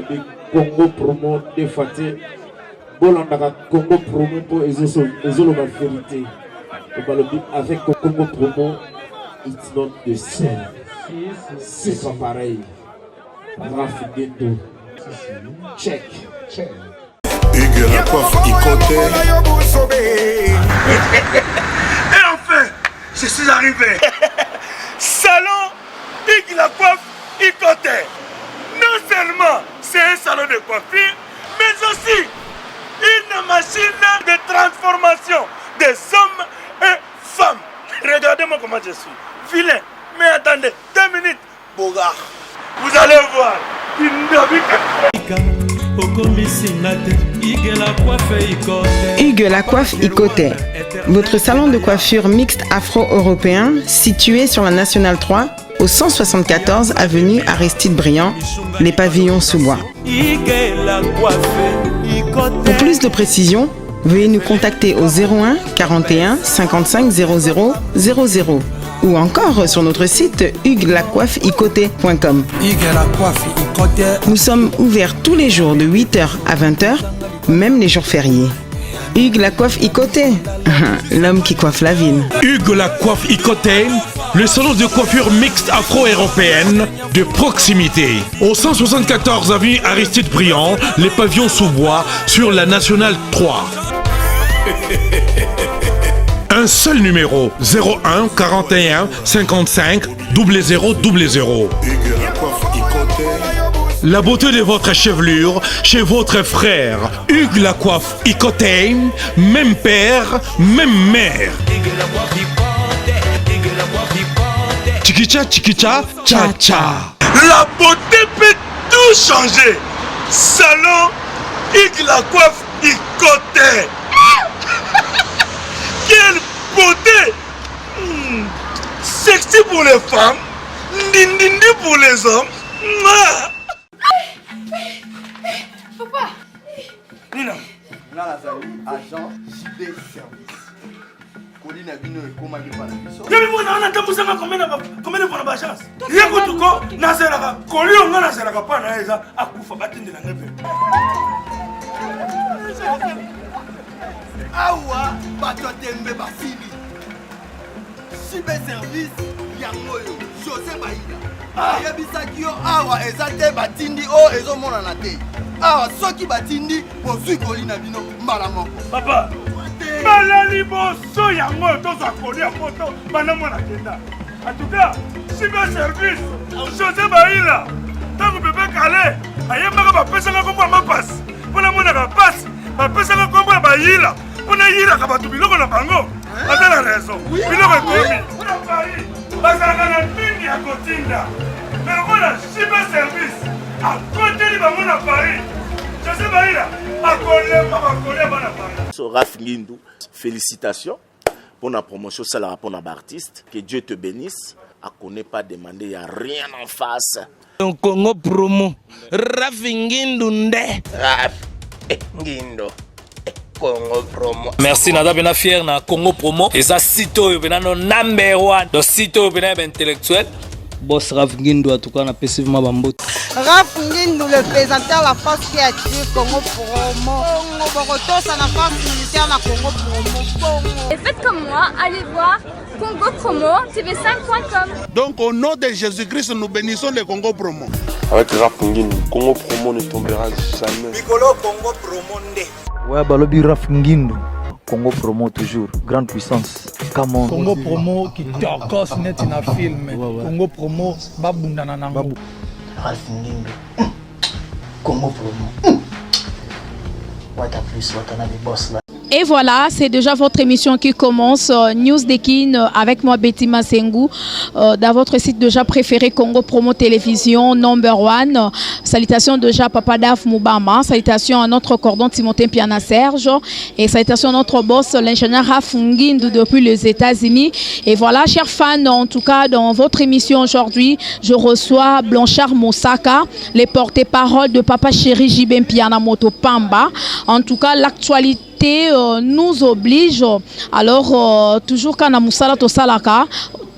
balobi Congo promo de Faté. Bolandaka Congo promo pour ezoloba vérité. Balobi avec Congo promo, it's not the same. C'est pas pareil. Rafideto. Check. Hugues la coiffe Ikote. Et enfin, je suis arrivé. Salon Hugues la coiffe Ikote. Non seulement c'est un salon de coiffure, mais aussi une machine de transformation des hommes et femmes. Regardez-moi comment je suis. Vilain. Mais attendez, 2 minutes. Bogart. Vous allez voir. Hugues la coiffe Ikote. Votre salon de coiffure mixte afro-européen situé sur la Nationale 3 au 174 avenue Aristide Briand, les pavillons sous bois. Pour plus de précisions, veuillez nous contacter au 01 41 55 00 00 ou encore sur notre site huguelacoiffeikote.com. Nous sommes ouverts tous les jours de 8h à 20h, même les jours fériés. Hugues la coiffe Ikote, l'homme qui coiffe la ville. Hugues la coiffe Ikote, le salon de coiffure mixte afro-européenne de proximité. Au 174 avenue Aristide Briand, les pavillons sous bois sur la Nationale 3. Un seul numéro, 01 41 55 00 00. La beauté de votre chevelure chez votre frère. Hugues la coiffe Ikote, même père, même mère. Chikicha, chikicha, cha cha. La beauté peut tout changer. Salon Hugues la coiffe Ikote. Quelle beauté! Sexy pour les femmes, dindindi pour les hommes. Papa! Nina! Nga nazali agent JB Service. Koli na bino ekomaki pa na biso. Yami mwana wana tambusanga combien de fois na ba chance? Yeko tuko nazelaka koli onga nazelaka pa na eza akufa batindela ngepe. Awa bato tembe basili. JB Service yangoyo José Baïda. Ayebisaki yo awa eza te batindi o ezomona na te. Awa soki batindi bozwi koli na bino mbala moko. Papa, balali boso yango tozwa koli ya moto bana mwana kenda. En tout cas, JB Service José Baïda. Tango bébé Calais, ayembaka bapesanga kombo ya mapasi. Mpona monaka pasi, bapesanga kombo ya bayila. On a eu la cabatou, biloko na bango. Aza la raison. Biloko ekomi. Mpona Paris, bazalaka na mingi ya kotinda. Mais voilà, JB Service. À côté de bango na Paris. Je sais pas, il a Raf Ngindou, félicitations pour la promotion, c'est la pour l'artiste. Que Dieu te bénisse. À connaît pas demander, il n'y a rien en face. Congo promo. Raf Ngindou nde. Raf Ngindou. Congo promo. Merci nada bena fier na Congo promo. Et ça sito bena no number 1. Donc sito bena intellectuel. Boss Raf Ngindou en tout cas on a passivement bambot. Raf Ngindou le présentateur la force créative Congo promo. Boroto ça la force militaire na Congo promo. Et faites comme moi, allez voir Congo promo tv5.com. Donc au nom de Jésus-Christ nous bénissons le Congo promo. Avec Raf Ngindou, Congo promo ne tombera jamais. Bigolo Congo promo nde. Ouais, balobi Raf Ngindou. Congo promo toujours, grande puissance. Come on. Congo promo qui torcos net na film. Congo promo babundana nango. Raf Ngindou. Congo promo. What a plus, what a boss là. Et voilà, c'est déjà votre émission qui commence, News Dekin avec moi Betty Masengou, dans votre site déjà préféré Congo Promo Télévision number 1. Salutations déjà Papa Daf Moubama, salutations à notre cordon Timothée Piana Serge et salutations à notre boss l'ingénieur Raf Ngindou depuis les États-Unis. Et voilà, chers fans, en tout cas dans votre émission aujourd'hui, je reçois Blanchard Mosaka, les porte-parole de Papa Chéri Jibem Piana Moto Pamba. En tout cas, l'actualité nous oblige. Alors, toujours quand on a Moussala to Salaka,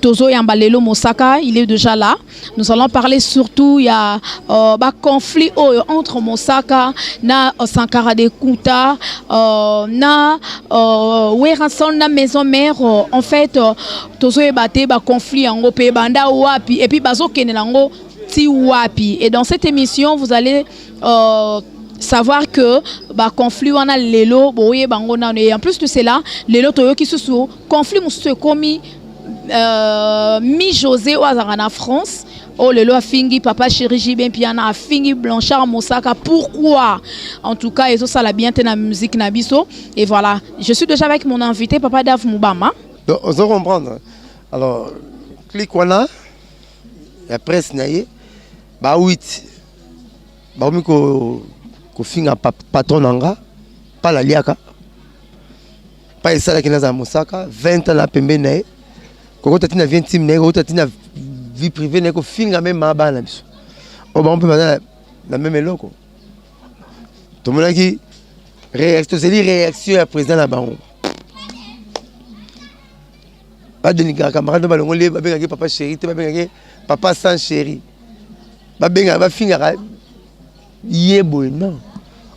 Tozo Yambalelo Mosaka, il est déjà là. Nous allons parler surtout, il y a un conflit entre Mosaka na Sankara de Kuta, na Weranson na maison mère. En fait, Tozo Ebate, conflit en Europe, Banda Wapi, et puis Bazo Kenelango Ti Wapi. Et dans cette émission, vous allez savoir que conflit on a lelo boye bangona et en plus de cela lelo toyo qui sous conflit musu komi mi José Ouazarana France oh lelo a fingi papa chéri Jibin piana a fingi Blanchard Mosaka. Pourquoi? En tout cas et ça la bien na musique nabiso. Et voilà, je suis déjà avec mon invité papa Dave Moubama. Donc on doit comprendre. Alors clique wana la presse naie ba 8 ba miko ko finga patron nanga pas la liaka pas ça qui na Mosaka 20 ans la pembe nae ko tatina 20 nae ko tatina vie privée nae ko finga même ma bana biso o ba on peut pas la même eloko to mona ki réaction à président la baron pas de niga camarade ba ngolé ba benga papa chéri te ba benga papa sans chéri ba benga ba finga yebo non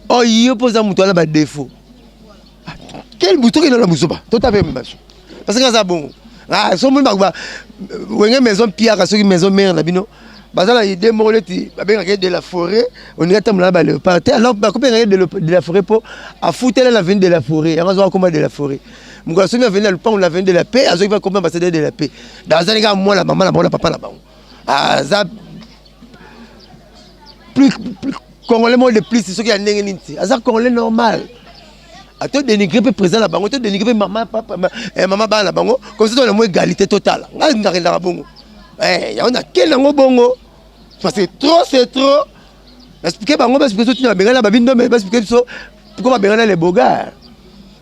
oh yebo posa mutu ala ba défaut quel bouton qui dans la musoba tout à fait même parce que ça bon ah so mo ba wenge maison pierre ka so maison mère na bino bazala idée moleti ba benga de la forêt on est tam là ba le parti alors ba ko benga de la forêt pour à foutre la veine de la forêt on va comment de la forêt mon so mi venir le pan la veine de la paix azo va comment ambassadeur de la paix dans un gars moi la maman la papa là-bas ah ça plus Congolais moi le plus c'est ce qui a n'engeni azar Congolais normal a te dénigrer pe président la bango te dénigrer maman papa maman ba la bango comme ça on a moins égalité totale nga ndakela bongo ya on a quel ngo bongo parce que c'est trop expliquer bango parce que tu na benga ba bindo mais parce que so pourquoi ba benga les bogards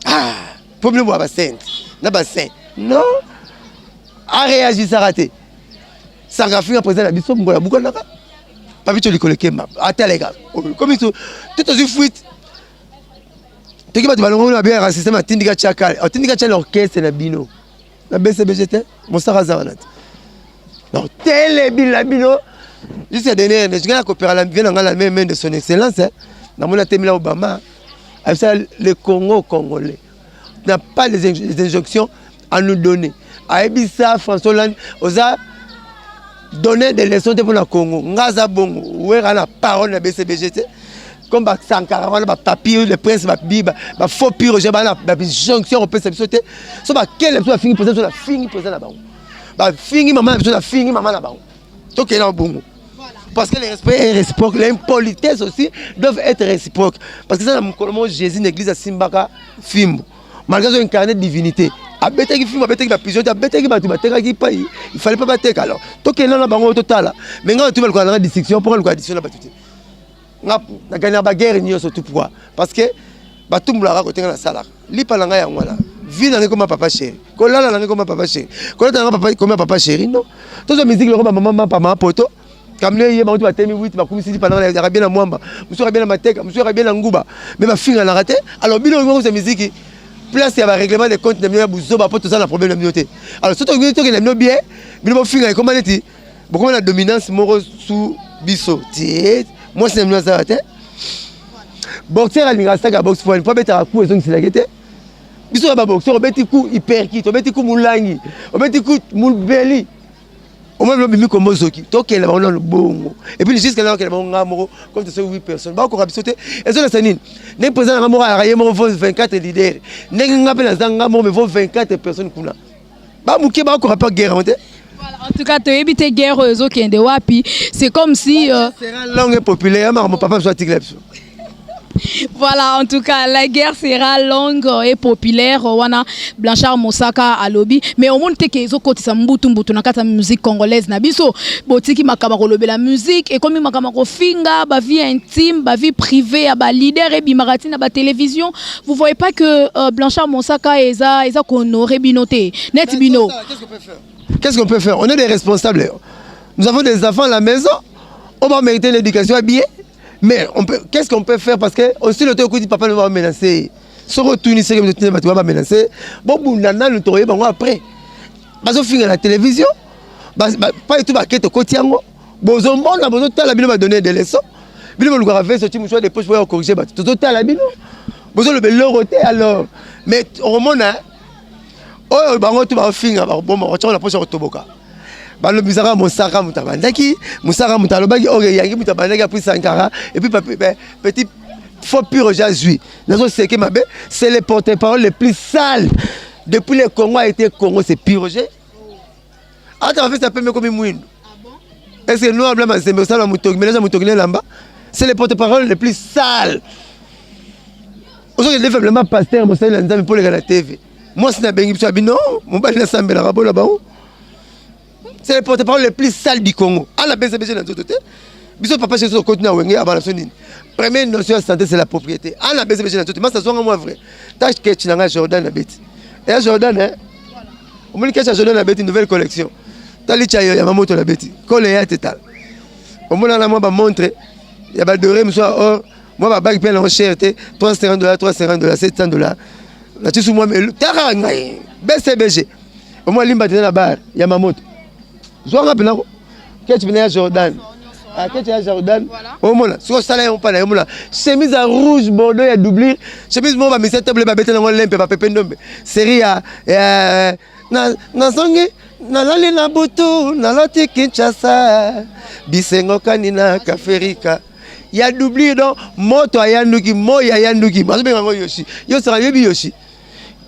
ah problème wa ba saint na ba saint non a réagi ça raté ça ga finga président la biso ngola buko naka pas vite les collecter attends les gars comme ils sont tout aux fuite tu qui va te ballon bien un système tindika chakal tindika chakal orchestre na bino na BCBGT mon sarazanat non télé bino jusqu'à dernière je gagne coopérer la bien dans la main de son excellence na mon Temila Obama avec ça le Congo congolais n'a pas les injonctions à nous donner à Ebissa François Hollande osa donner des leçons pour le Congo. Ngaza bongo, où est la parole de BCBGT comme Sankara, ba papier, le prince, ba biba, ba faux pire, j'ai ba jonction on peut se sauter. So ba quelle leçon fini pour ça la fini pour ça là-bas. Ba fini maman la fini maman là-bas. Donc il est en bongo. Parce que le respect est réciproque, l'impolitesse aussi doivent être réciproques. Parce que ça dans mon Jésus l'église à Simbaka Fimbo. Malgré son incarné de divinité. Abete qui filme, abete qui va pigeonner, abete qui va tout battre qui paye. Il fallait pas battre alors. Tant qu'il y a là au total. Mais quand tu vas le voir dans la distinction, pourquoi le addition là bas tout. Na gagner la guerre ni surtout pourquoi? Parce que ba tout me la raconter dans la salle. Li pa langa ya ngwana. Vie dans comme papa chéri. Ko là là comme papa chéri. Ko là dans papa comme papa chéri non. Toute la musique le maman papa poto. Comme les yé ba tu va temi 8 ba kumisi pendant la bien na mwamba. Monsieur bien na mateka, monsieur bien na nguba. Mais ma fille na raté. Alors bino ngo cette musique place il y a un règlement des comptes de mieux bouzo pour tout ça la problème de minorité alors surtout que les mieux bien bino finga comment dit beaucoup la dominance moro sous biso moi c'est mieux ça raté boxeur à l'ingasta ga box pour pas mettre à coup et donc c'est la guette biso ba boxeur obeti coup hyper kit obeti coup mulangi obeti coup mulbeli au moins le comme zoki to que là on le bongo et puis jusqu'à là que on ngamoro comme ces 8 personnes ba ko rabisoté et ça la sanine ne président ngamoro a rayé mon 24 leaders ne ngapela ngamoro mais 24 personnes kuna ba muke ba ko pas guerre en tout cas tu éviter guerre zoki de wapi c'est comme si c'est langue populaire mon papa soit tigre. Voilà, en tout cas, la guerre sera longue et populaire. Wana Blanchard Mosaka à lobby. Mais au monde que les autres ça mbutu na kata musique congolaise na biso. Botiki makamako lobe la musique et comme makamako finga, ba vie intime, ba vie privée, ba leader et bimarati na ba télévision. Vous voyez pas que Blanchard Mosaka eza honoré binoté. Net bino. Qu'est-ce qu'on peut faire? On est des responsables. Nous avons des enfants à la maison. On va mériter l'éducation habillée. Mais qu'est-ce qu'on peut faire parce que aussi le temps dit papa ne va menacer. Se retourner c'est comme tu ne vas pas menacer. Bon nana nous trouver bon après. bazofinga na télévision pas et tout bakete kotiango bozomona bozotala bino ba donner des leçons bino bolukaka fait sorti mouchoir de poche pour corriger bato tozotala bino bozolobela roté alors mais omona oyo bango tu bafinga baboma otya na poche kotoboka balobisaka mosaka mutabandaki mosaka mutalobaki oyo yangi mutabandaki après Sankara et puis petit faux pur Jésus nazo seke mabe c'est le porte-parole le plus sale depuis le Congo a été Congo c'est purgé. Attends, en fait, ça peut me comme une. Est-ce que nous avons c'est le porte-parole le plus sale. Aujourd'hui, il est pasteur, pour la TV. Moi, c'est non, c'est le porte-parole le plus sale du Congo. À la BCBG, dans papa chez son continent, première notion de santé, c'est la propriété. À la BCBG, dans ça soit moi vrai. Tâche que tu n'as Jordan, et Jordan, hein, on me dit que Jordan a une nouvelle collection. Tali chayo ya mamoto la beti kole ya total omona na moi ba montre ya ba doré monsieur or moi ba bag plein en cherté $350 $700 la tu sous moi mais tara ngai BCBG omona limba tena bar ya mamoto zo ngapi nako ketch bina Jordan ketch ya Jordan omona so sala on pas na omona chemise à rouge bordeaux ya doublure chemise mo ba mi table ba beti na lempe ba pepe ndombe série ya na songi nalali na butu naloti Kinshasa bisengo kanina kaferika ya doublure donc moto ayanduki moya ayanduki bazo benga ngo Yoshi yo sera yebi Yoshi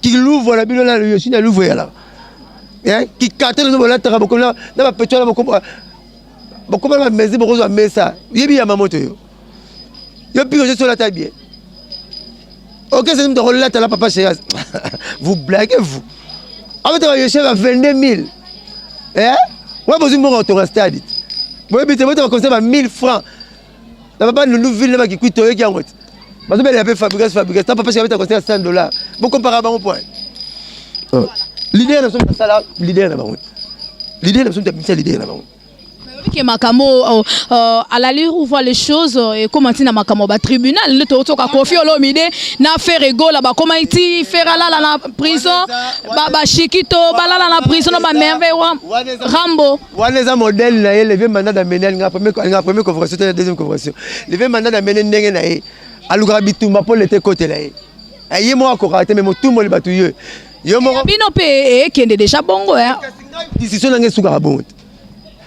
qui l'ouvre la bino la Yoshi na l'ouvre là hein qui carte no bola tara bokola na ba petio la bokola ba mezi bokozo ba mesa yebi ya mamoto yo pire je sur la table bien OK c'est de relate la papa chérie vous blaguez vous avec Yoshi va 22 000. Eh? Ouais, vous avez un stade. Vous avez un conseil à 1000 francs. La papa nous ville qui coûte qui en route. Parce que elle a fabriqué. Ta papa avait un conseil à $100. Vous comparez à mon point. L'idée de ça, l'idée de l'idée de l'idée que Makamo à l'allure où voit les choses et comment il na Makamo ba tribunal le to ka confier l'omide na faire ego là ba comment il faire là la prison ba Chikito ba là la prison ba merveille Rambo waneza modèle na lever mandat d'amener nga première convocation la deuxième convocation lever mandat d'amener ndenge na ye aluka bitumba pour l'été côté là ye mo akora te mais mo tout mo le batuye yo mo bino pe kende déjà bongo hein décision na ngesuka bongo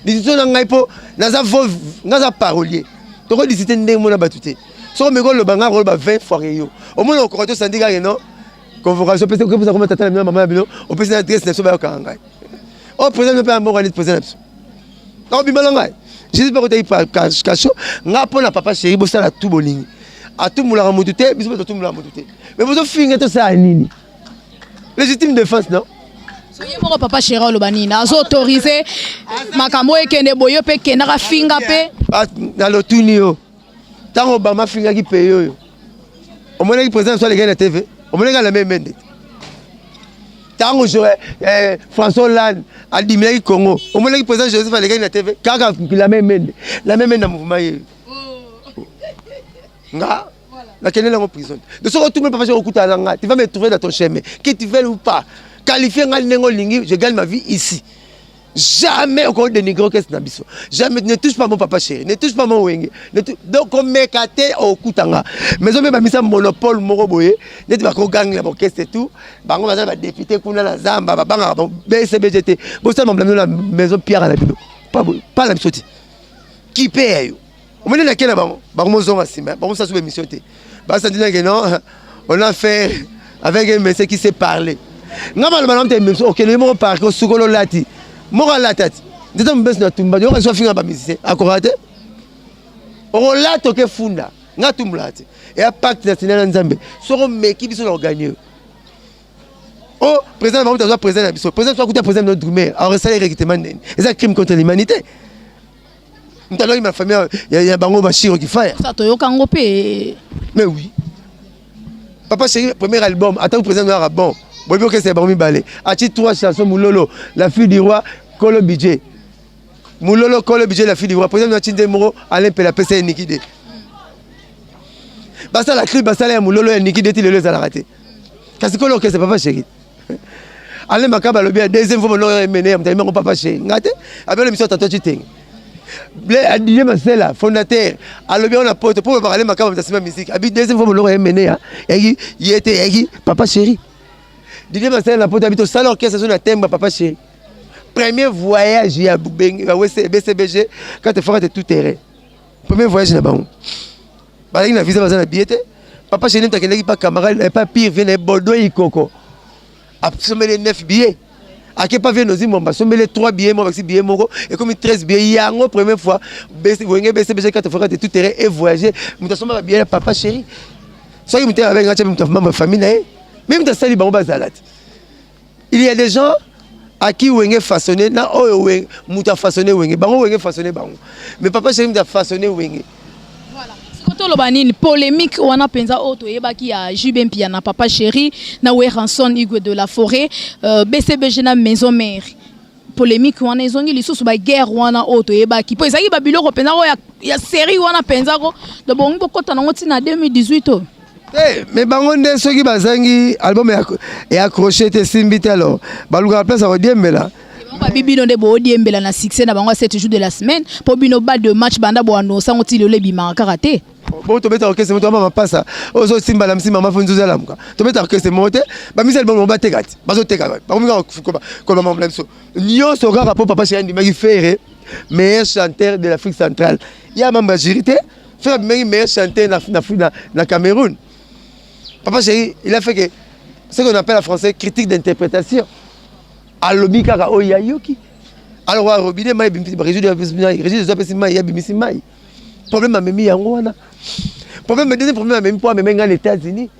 décision na ngai po naza parolier toko décider ndenge mona batute so me ko lo banga ko ba 20 fois yo au moins on koto syndicat non convocation peut-être que vous avez tata na maman bino au président adresse na so ba ka ngai au président pe ambo ali président na bimala ngai je sais pas ko tay kacho nga po na papa chéri bo sala tout bolingi a tout moula mutu te biso to tout moula mutu te mais vous finir to ça nini légitime défense non. Mon papa chéri le banina a autorisé makambo ekende boyo pe kenaka finga pe na lotunio tango Obama finga ki pe yo o mona ki président soit les gars na TV o mona ka la même mende tango François Hollande a dimé ki Congo o mona ki président Joseph les gars na TV kaka la même mende na mouvement nga la kenela en prison de ce retour même papa chéri okuta nga tu vas me trouver dans ton chemin que tu veux ou pas qualifié je gagne ma vie ici. Jamais encore de négro qu'est-ce nabiso. Jamais ne touche pas mon papa chéri, ne touche pas mon wenge. Donc on me kate au kutanga. Mais on me mis ça monopole moroboye, ne tu vas ko gang la qu'est-ce tout. Bango va député kuna la zamba banga bon BCBGT. Bon ça m'blâme la maison Pierre à la bino. Pas la bisoti. Qui paye? On me dit laquelle bango. Bango mo zonga simba. Bango ça sous émission té. Ba ça dit que non, on a fait avec un monsieur qui sait parler. Ngama le malom te même OK le mo park ko sukolo lati mora latati ndeta mbesi na tumba yo so finga ba musicien akorate o lato ke funda nga tumulati et a pacte national nzambe soko meki biso na gagner oh président ba mutazo président na biso président soit kuta président notre mère a ressalé recrutement nene et ça crime contre l'humanité mutalo ma famille ya bango ba shiro ki fire ça to yo kango pe mais oui papa chéri premier album attends président noir bon. Bon, que c'est bon, balé. A-t-il 3 chansons, Moulolo, la fille du roi, Kolo Bidje. Moulolo, Kolo Bidje, la fille du roi. Président Natinde Moro, Alain Pelapese et Nikide. Basta la cri, basta la Moulolo et Nikide, il les a raté. Qu'est-ce que c'est papa chéri? allez makaba lobi deuxième fois on mené mon papa chéri ngate avec l'émission tantôt tu ting Didier Masela fondateur alobi on a pote pour parler makaba de musique abi deuxième fois on mené il était papa chéri Didier Masela la pote habite au salon orchestre sur la thème papa chéri premier voyage à BCBG quand tu feras tout terrain premier voyage là-bas bah il a visé dans la billet papa chéri n'était pas camarade pas pire vient Bordeaux et Coco a sommé les 9 billets à qui pas vient aussi mon sommé les 3 billets moi avec billets moko et comme 13 billets il y a une première fois BCBG quand tu feras tout terrain et voyager nous sommé billet papa chéri soit il me avec ma famille même dans ça liban bazalat il y a des gens à qui Wenge façonné na o Wenge muta façonné Wenge bango Wenge façonné bango mais papa chéri muta façonné Wenge voilà sikoto lobanini polémique wana penza auto yebaki ya Jubin Pia na papa chéri na Weranson Igwe de la Forêt BCBG na maison mère polémique wana ezongi lisusu ba guerre wana auto yebaki po ezaki ba biloko penza ya série wana penza ko do bongo bokota nango tina 2018 mais bango nde soki bazangi album et accroché te simbi te alors baluka place à odiembela babibino nde bo odiembela na succès na bango 7 jours de la semaine po bino ba de match banda bo annoncer ngoti le bima karaté bon to beta orchestre moto mama passa ozo simba la msi mama fonzuza la muka to beta orchestre mote ba misel bongo ba tekati bazo teka ba minga ko mama mlemso nyo so kaka po papa chéri magi faire meilleur chanteur de l'Afrique centrale il y a même majorité faire meilleur chanteur na Cameroun. Papa chéri, il a fait que ce qu'on appelle en français critique d'interprétation. Alobi kaka oyayoki. Alors robinet mai bimpi régie de apesi mai ya bimisi mai. Problème a memi yango wana. Problème deuxième problème a memi po memi ngana États-Unis.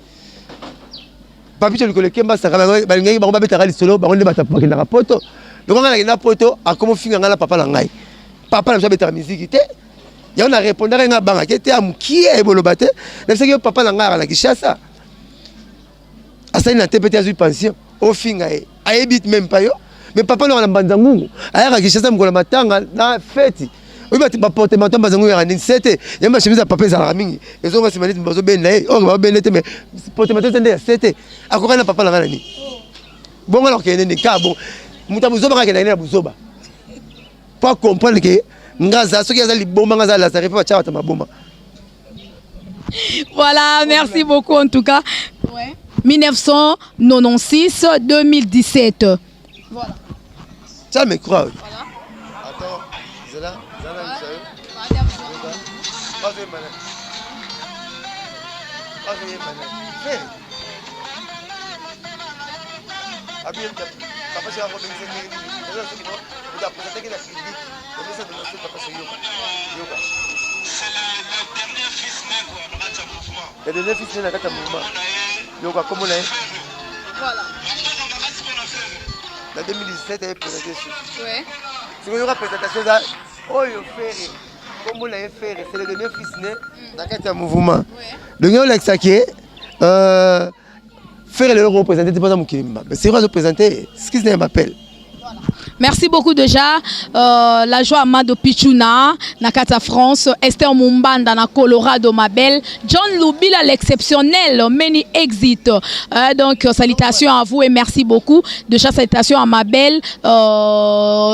Papi tu le kemba sa ba ngai ba betara li solo ba onde bata pa na poto. Donc ngana na poto a comment finga ngala papa la ngai. Papa na betara musique té. Ya on a répondre nga banga kete amuki e bolobate. Na ce que papa la ngara la kishasa. Asa ina tepete azu pension au finga e ayebit même pas yo mais papa no na bandangu ayaka kishasa mkola matanga na fête oui ba porte matin bandangu ya ni 7 yamba chemise papa za la mingi ezo nga simani mbazo ben na o ba ben te mais porte matin tende 7 akoka na papa la ngana ni bongo alors que ne ka bon muta buzoba ka na buzoba pas comprendre que ngaza soki azali bomba ngaza la ça refa cha maboma. Voilà, merci beaucoup en tout cas. Ouais. 1996-2017. Voilà. Ça me croit. Voilà. Attends, Zala, il y a des fils dans la mouvement. Donc comme on est. Voilà. La 2017 elle est présentée. Ouais. Si vous avez une présentation là, oh yo faire comme on l'a fait, c'est le dernier fils né dans le mouvement. Donc on l'a saqué faire le représenter pas dans mon kilima. Mais c'est quoi représenter ce qui m'appelle. Merci beaucoup déjà. La joie Amado Pichuna, Nakata France, Esther Mumbanda, na Colorado, ma belle. John Lubila, l'exceptionnel, many exit. Donc, salutations à vous et merci beaucoup. Déjà, salutations à ma belle.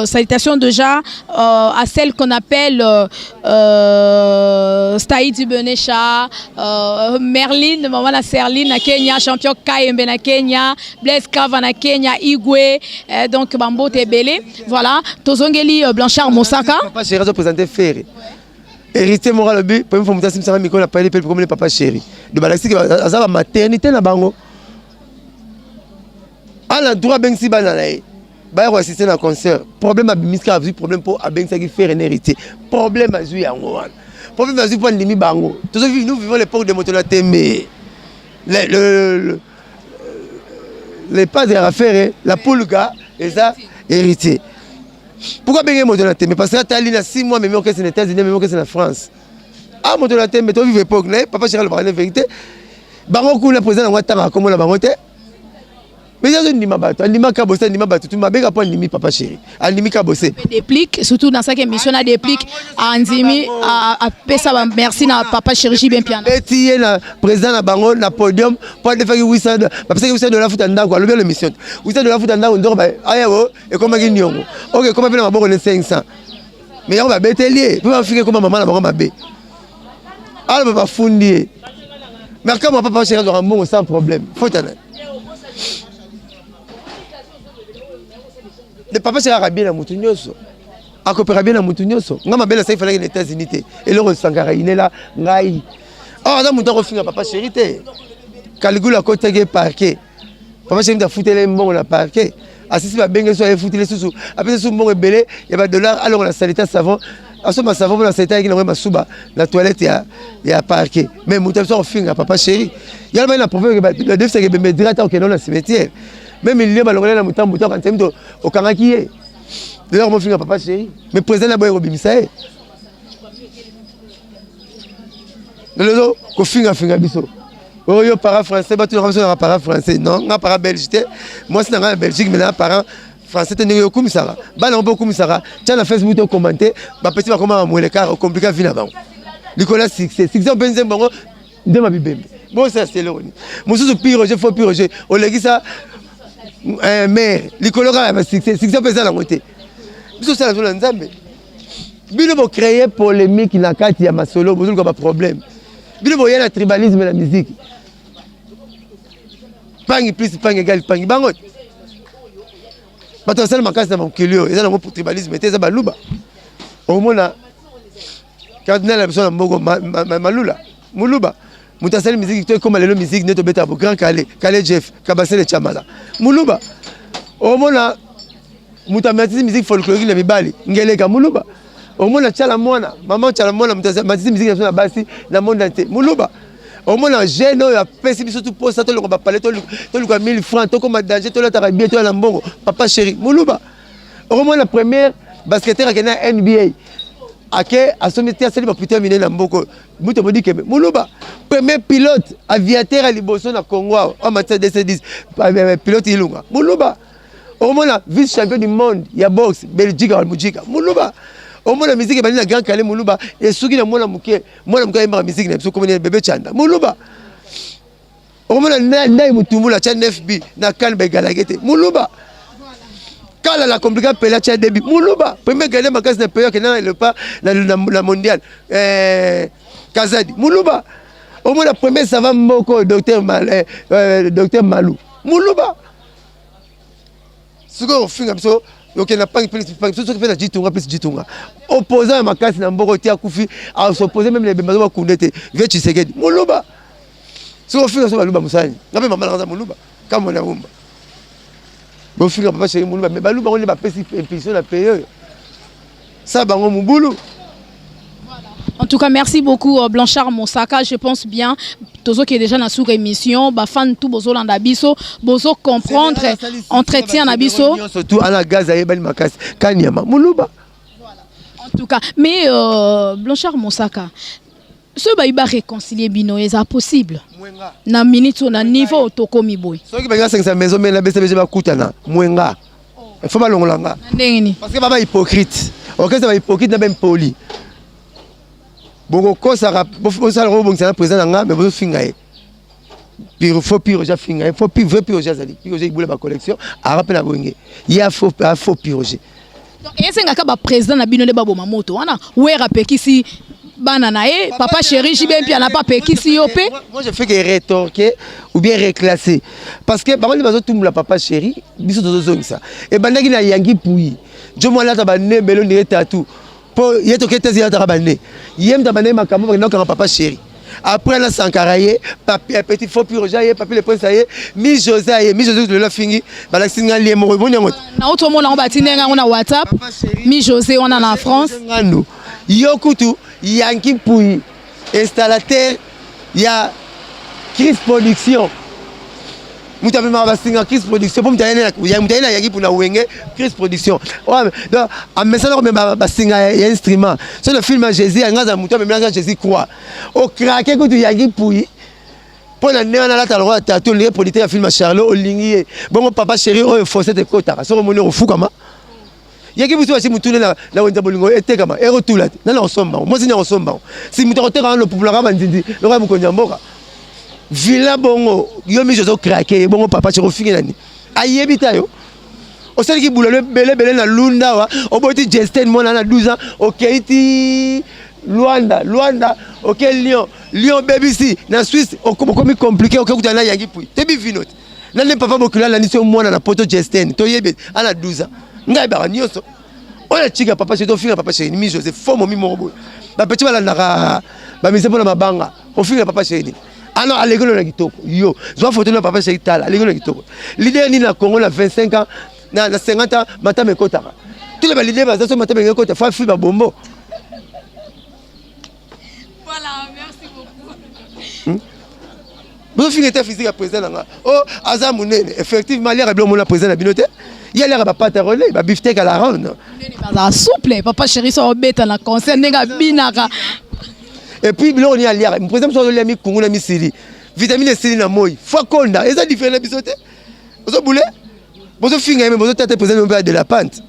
Salutations déjà à celle qu'on appelle Staïdi Benecha, Merlin, maman la Serline, na Kenya, champion Kayembe na Kenya, Blaise Kava na Kenya, Igwe, donc Bambo Tebele. Voilà, Tozongeli Blanchard Mosaka. Papa chéri a présenté Ferré. Héritier moral but, pour une fois mutation ça micro n'a pas les comme le papa chéri. De balaxi que ça va maternité na bango. À l'endroit ben si bananaï. Ba yo assister na concert. Problème à Bimiska a vu problème pour Abensa qui fait hérité. Problème à jouer en Rwanda. Problème à jouer pour Ndimi bango. Nous vivons l'époque de Motonaté mais les pas de affaires la poulga et ça héritier. Pourquoi bien Motonaté? Mais parce que tu as ligne 6 mois, mais que c'est les États-Unis, mais que c'est la France. Ah, Motonaté, mais tu vis l'époque, papa chéri, la vérité. Bango, le président, on va t'en comme la bangote. Mais il y a un nimabato, un nimakabossé, un nimabato, tu m'as bien rapport à Nimi Papa Chéri, un nimikabossé. Déplique, surtout dans cette émission, on a déplique à Andimi, à Pessa, merci à Papa Chéri, bien piano. Et tu es le président de Bango, na podium, pour faire 800 $, parce que 800 $ fout en dehors, le bien l'émission. 800 $, fout en dehors, on dort, et comment il y a ok, comment il y a un 500. Mais on va bêter lié, pour faire comment maman la maman bé. Alors on va founder. Mais quand Papa Chéri doit un bon sans problème, faut t'en aller. Le papa sera bien à Moutounioso. A coopérer bien à Moutounioso. On m'a bien ça il fallait les États-Unis. Et le Sangara il est là, ngai. Oh dans mon temps refus papa chéri té. Caligula côté que parquet. Papa chéri t'a foutu les mbons la parquet. Assisi ba benga so foutu les sous. Après sous mbons belé, il y a $, alors la salita savon. Aso ma savon la salita qui n'aurait ma souba la toilette il y a parquet. Mais Moutounioso refus papa chéri. Il y a même un problème que le def c'est que me dirata au dans le cimetière. Même il y a malheureusement dans mon temps quand tu es au Kanaki. D'ailleurs, mon fils papa chéri. Mais président la boy Robimisa. Le dos, qu'on finga biso. Oh yo parent français, bah tu n'as pas parent français. Non, on a parent belgique. Moi c'est dans Belgique, mais là parent français tu n'es pas comme ça. Bah non pas comme ça. Tu as la Facebook tu commenter. Bah petit va comment moi les cas compliqué vient avant. Nicolas succès Benzem bango de ma bibé. Bon ça c'est l'ironie. Moi sous pire Roger faut pire Roger. On l'a dit ça. Mais les colorants c'est ça la moitié. Biso ça la nzambe. Bino bo créer polémique na kati ya masolo, bozo ko ba problème. Bino bo yela tribalisme la musique. Pangi plus pangi égal pangi bango. Bato sala makasi na mokilio, eza na mo tribalisme te za baluba. Au mona cardinal la personne mbogo malula, muluba. Mutasali musique to comme le musique neto beta bo grand Calais Jeff, Kabasele Chamala. Muluba. Au mona mutamati musique folklorique na mibali, ngeleka muluba. Au mona chala mwana, maman chala mwana mutamati musique na basi na monde entier. Muluba. Au mona jeune ya pesi biso tout poste to le ba parler to le 1000 francs to comme danger to la tarabie to la mbongo. Papa chéri, muluba. Au mona première basketteur qui na NBA. Ake asomité asali ba putain miné na mboko. Muto modi kebe. Muluba. Premier pilote aviateur à Liboso na Congo en matière de DC10 pilote Ilunga. Muluba. Au moins la vice-champion du monde, il y a boxe, Belgique, Almujika. Muluba. Au moins la musique est la grande Calais Muluba. Et ceux qui ont moi la musique, c'est comme les bébés Chanda. Muluba. Au moins la Naï Moutoumou, la Tchad FB, na Kan Begalagete. Muluba. Quand la compliquée pela Tchad Debi. Muluba. Premier gagné ma case de pays qui n'a pas la mondiale. Kazadi. Muluba. Au moins la première savant Moko, docteur Malou. Muluba. Ce qu'on fait comme ça, donc il n'a pas plus ce qui fait la jitunga plus jitunga. Opposant à ma casse na mboko tia kufi, à s'opposer même les bembazo ba kundete. Ve Tshisekedi. Muluba. Ce qu'on fait comme ça baluba musani. Na pe mama na muluba. Comme on a umba. Bon fille papa chéri muluba mais baluba on les ba pesi impulsion la payer. Ça bango mubulu. En tout cas, merci beaucoup Blanchard Moussaka. Je pense bien, Tozo qui est déjà dans la émission, fan tout bozo landabiso, bozo comprendre entretien nabiso. Surtout à la gaz à Ebani Makas, Kanyama, Muluba. En tout cas, mais Blanchard Moussaka, ce baïba réconcilier bino est possible. Na minute na niveau tokomi boy. Ce qui va 500 maisons mais la BCBG va coûtana, mwenga. Il faut pas l'ongolanga. Parce que baba hypocrite. OK, ça va hypocrite na même poli. Bon, quand ça va, ça président mais vous fingaye. Puis il faut piroger fingaye, il faut piroger zali, piroger boule ma collection, à rappeler la bonne. Il y a faux piroger. Donc est-ce que le président na bino de babo mamoto, ana ouais rapeki si banana e papa chéri jibe puis ana pas peki si yopé. Moi je fais que rétorquer ou bien reclasser parce que par exemple tout la papa chéri, biso tozo ça. Et bandaki na yangi pouyi. Jo moi là ta ba ne belo ni tatou. Il y a tout qui est travaillé. Il y a des macabre qui n'ont papa chéri. Après la Sankaraye, papier petit faux piroger, papier le prince aye, mi José de la fingi, la singa lié mo bon yango. Na autre monde on bati nenga on a WhatsApp. Mi José on en France. Yokutu yanki pouyi installateur il y a Chris Production. Mutabe ma basinga Chris Production pour mutayena ya mutayena yaki pour na wenge Chris Production. Ouais donc a message même basinga ya instrument. C'est le film Jésus ngaza mutabe mlanga Jésus croix. Au craquer que tu yaki pouyi Pour la néana là, t'as le droit de tourner pour l'été à film à Charlot, Olingi. Bon, papa chéri, oh, forcé de Kota. Ça va monter au fou comme ça. Il y a qui vous aussi tourner là où on bolingo et t'es comme et retour là. Non, on sombre. Moi, c'est on sombre. Si vous te dans le pouvoir, le roi vous mboka. Villa bongo, yo mi jozo craquer, bongo papa chéri fingi nani. Aïe bitayo. Au seul qui boule le belé na lunda wa. Au boti Justin mon na 12 ans. Ok iti. Luanda, ok Lyon BBC, na Suisse, comme compliqué, ok kutana yangi pui. Tebi vinot. Nane papa bokula la nisio mwana na poto Justin, to yebe ana 12 ans. Ngai ba nyoso. Ola chiga papa chez to finga papa chez mi Joseph Fomo mi mobo. Ba petit bala naka ba mise pona mabanga. O finga papa chez ni. Alors à l'école na kitoko. Yo, zo photo na papa chez Tala, à l'école na kitoko. L'idée ni na Congo na 25 ans, na 50 ans, matame kotaka. Tous les l'idée ba ça matame kotaka, fa fi ba bombo. Voilà, merci beaucoup. Vous finissez ta physique à présent. Oh, Azamounene, effectivement, il y a un président à Binote. Il y a un pâte à relais, il y a un beefsteak à la ronde. Il y a un souple, papa chéri, ça va mettre la concert, il y a un binara. Et puis, il y a un président qui a mis Congo, mis Sili. Vitamine C, na moi. Fakonda, est-ce différent de Bisote? Vous avez vous finissez, vous avez président de la pente.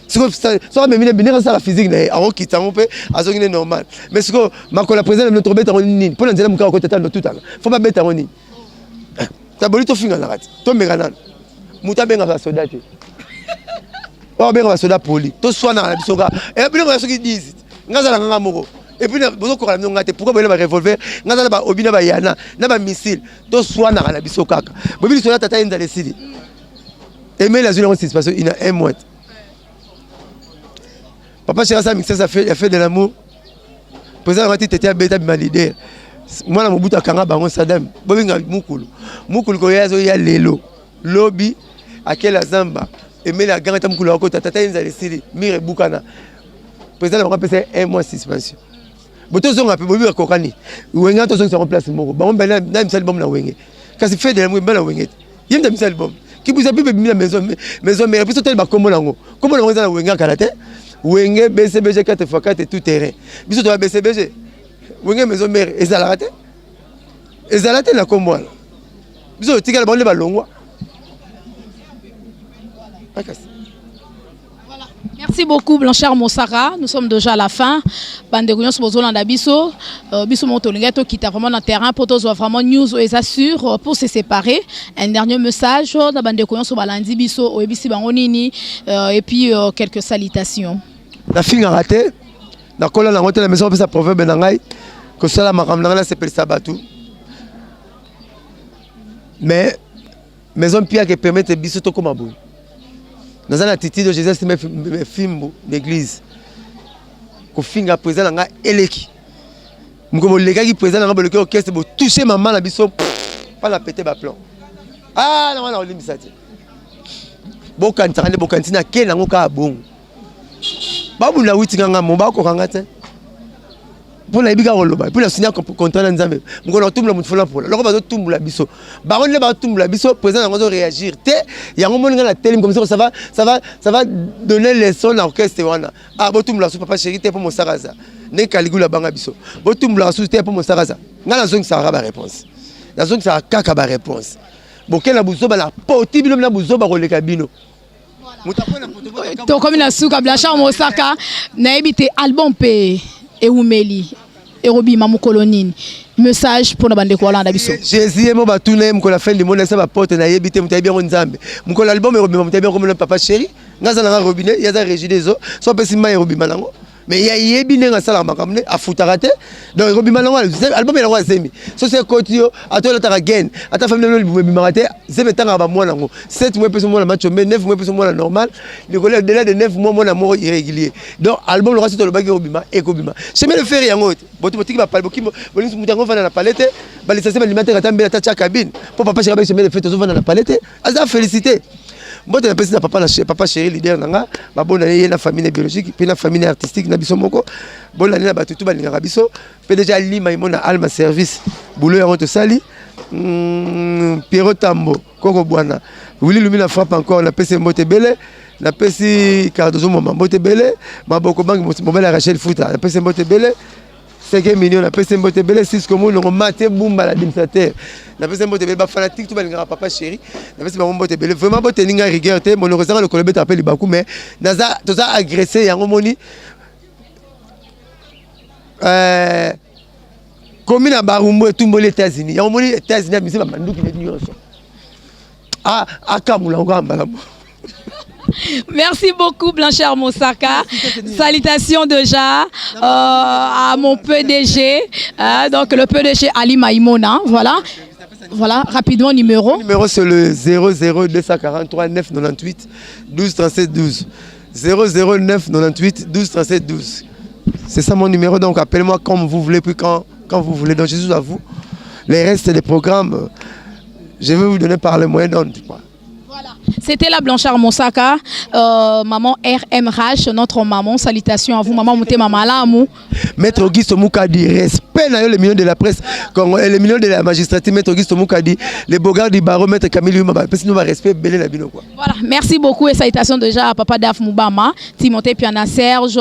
Ça même bien ça la physique na a quitter on peut azongine normal mais ce que ma la président notre bête en ligne pour nzela muka ko tata tout temps faut pas bête en ligne ta boli to finga na rat to mekana muta benga ba soda te o benga ba soda poli to swana na bisoka et puis on soki 10 ngazala nganga moko et puis bozo ko la ngate pourquoi bolela ba revolver ngazala ba obina ba yana na ba missile to swana na bisoka bobi soda tata inda les sidi et mais la zone on s'est passé il a un mois. Papa chéri ça mixer ça fait de l'amour. Président Mati tete beta bi leader. Moi na mobuta kanga bango Saddam. Bobinga mukulu. Mukulu ko yazo ya lelo. Lobby akela zamba. Aimé la grande mukulu ko tata inza lesili mire bukana. Président va passer 1 mois suspension. Boto zonga pe bobi ko kani. Wenga to zonga place moko. Bango bana na misali bom na wenge. Kasi fait de l'amour bana wenge. Yemda misali bom. Ki vous avez mis la maison mais puis tel ba kombo lango. Kombo lango za wenga karate. Wenge BCBG 4x4 et tout terrain. Biso to BCBG. Wenge maison mère ezalate. Ezalate na kombo. Biso tikala bonne balongwa. Voilà. Merci beaucoup Blanchard Moussara. Nous sommes déjà à la fin. Bande de sur Bozolanda biso. Biso Montolingato qui t'a vraiment dans le terrain pour tous vraiment news et assure pour se séparer. Un dernier message dans bande de sur Balandi biso Ebisi Bangonini et puis quelques salutations. La fille a raté. La colonne a monté la maison pour sa proverbe Benangai. Que cela m'a ramené là, c'est pour le sabatou. Mais maison Pierre qui permet de bisous comme un bout. Dans un attitude de Jésus, c'est mes films d'église. Que finga présent là, éleki. Comme les gars qui présent là, le orchestre pour toucher maman la bisou, pas la péter bas plan. Ah non non, on limite ça. Bokantina, bokantina, quel est le bon. Babu la witi nganga mo ba ko kanga te pour la biga roloba pour la signer contrat na nzambe ngolo tumula mutfula pour loko bazo tumula biso ba on le ba tumula biso président ngozo réagir te ya ngomoni ngala télé comme ça va donner les sons à l'orchestre wana ah bo tumula so papa chéri te pour mon saraza ne kaligula banga biso bo tumula so te pour mon saraza ngala zong sa ba réponse la zong sa kaka ba réponse bo kena buzo ba la poti bino na buzo ba koleka bino. To comme na suka Blanchard Moussaka na ebité album pe e umeli e robi mamu kolonine message pour na bande ko Hollande biso Jésus mo batune mo ko la fin du monde ça va porte na ebité mo tabi bien nzambe mo ko l'album e robi mo tabi bien comme papa chéri ngaza na robinet ya za régie des eaux so pesi ma e robi malango mais il y a yebine nga sala makamne afutaka te donc robi malango album la wa zemi so c'est kotio atola ta gain ata famille no libu bimate zeme tanga ba mwana ngo 7 mois peso mwana match mais 9 mois peso mwana normal le collègue au-delà de 9 mois mwana mo irrégulier donc album le reste to le bagi robima e kobima chemin le faire yango botu botiki ba palbo kimo bolisi mutango vana na palette balisa sema limate katambela ta cha cabine pour papa chéri ba chemin le fait to vana na palette aza félicité. Bon, tu as pensé papa chéri leader nanga, ba bonne année la famille biologique, puis la famille artistique na biso moko. Bonne année na batutu ba linga biso. Pe déjà lima imona alma service. Boulot ya to sali. Pierrot Tambo, Koko Bwana. Willy Lumina frappe encore na PC Motebele, na PC Cardozo Mama Motebele, Maboko Bank Mobile Rachel Fouta, na PC Motebele. 5 millions na pesa mbote bele 6 comme on maté bumba l'administrateur na pesa mbote bele ba fanatique tout ba papa chéri na pesa mbote bele vraiment bote ninga rigueur te mon heureusement le colobé appelle Libakou mais naza toza agressé yango moni comme na barumbo etumbo les États-Unis yango moni États-Unis bisi ba manduki ne nyonso akamula ngamba. Merci beaucoup Blanchard Moussaka. Salutations déjà à mon PDG, donc le PDG Ali Maïmona. Voilà, rapidement numéro. Numéro c'est le 00243 998 12 37 12. 009 98 12 37 12. C'est ça mon numéro, donc appelez-moi comme vous voulez, puis quand vous voulez. Donc je suis à vous. Les restes des programmes, je vais vous donner par les moyens d'onde. C'était la Blanchard Moussaka, maman RMH, notre maman. Salutations à vous, maman Mouté Mamalamou. Maître Auguste Moukadi, respect les millions de la presse, les millions de la magistrature, Maître Auguste Moukadi, les bogards du barreau, Maître Camille Yuma, parce que nous respect Belé Nabino. Voilà, merci beaucoup et salutations déjà à Papa Daf Moubama, Timothée Piana Serge,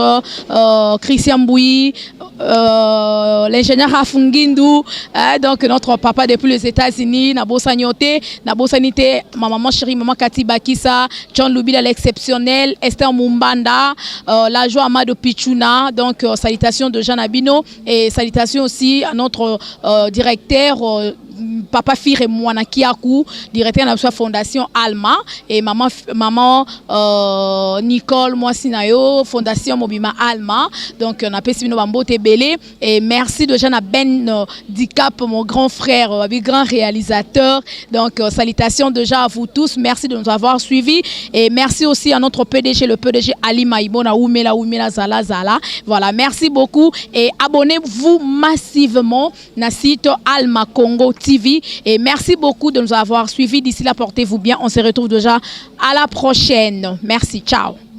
Christian Bouy, l'ingénieur Hafungindou, donc notre papa depuis les États-Unis, Nabo Sanyote, Nabo Sanité, ma maman chérie, maman Kati Bakissa, John Lubila l'exceptionnel, Esther Mumbanda, la joie Amado Pichuna, donc salutations de Jean Abino et salutations aussi à notre directeur Papa Fire Mwana Kiakou, directeur de la fondation Alma et maman Nicole Moissinayo, fondation Mobima Alma. Donc on a fait Sino Bambo Tebele et merci de Jean Ben Dicap, mon grand frère, grand réalisateur. Donc salutations déjà à vous tous, merci de nous avoir suivis et merci aussi à notre PDG, le PDG Ali Maïbona Oumela Zala. Voilà, merci beaucoup et abonnez-vous massivement na site Alma Congo TV et merci beaucoup de nous avoir suivis. D'ici là, portez-vous bien. On se retrouve déjà à la prochaine. Merci, ciao.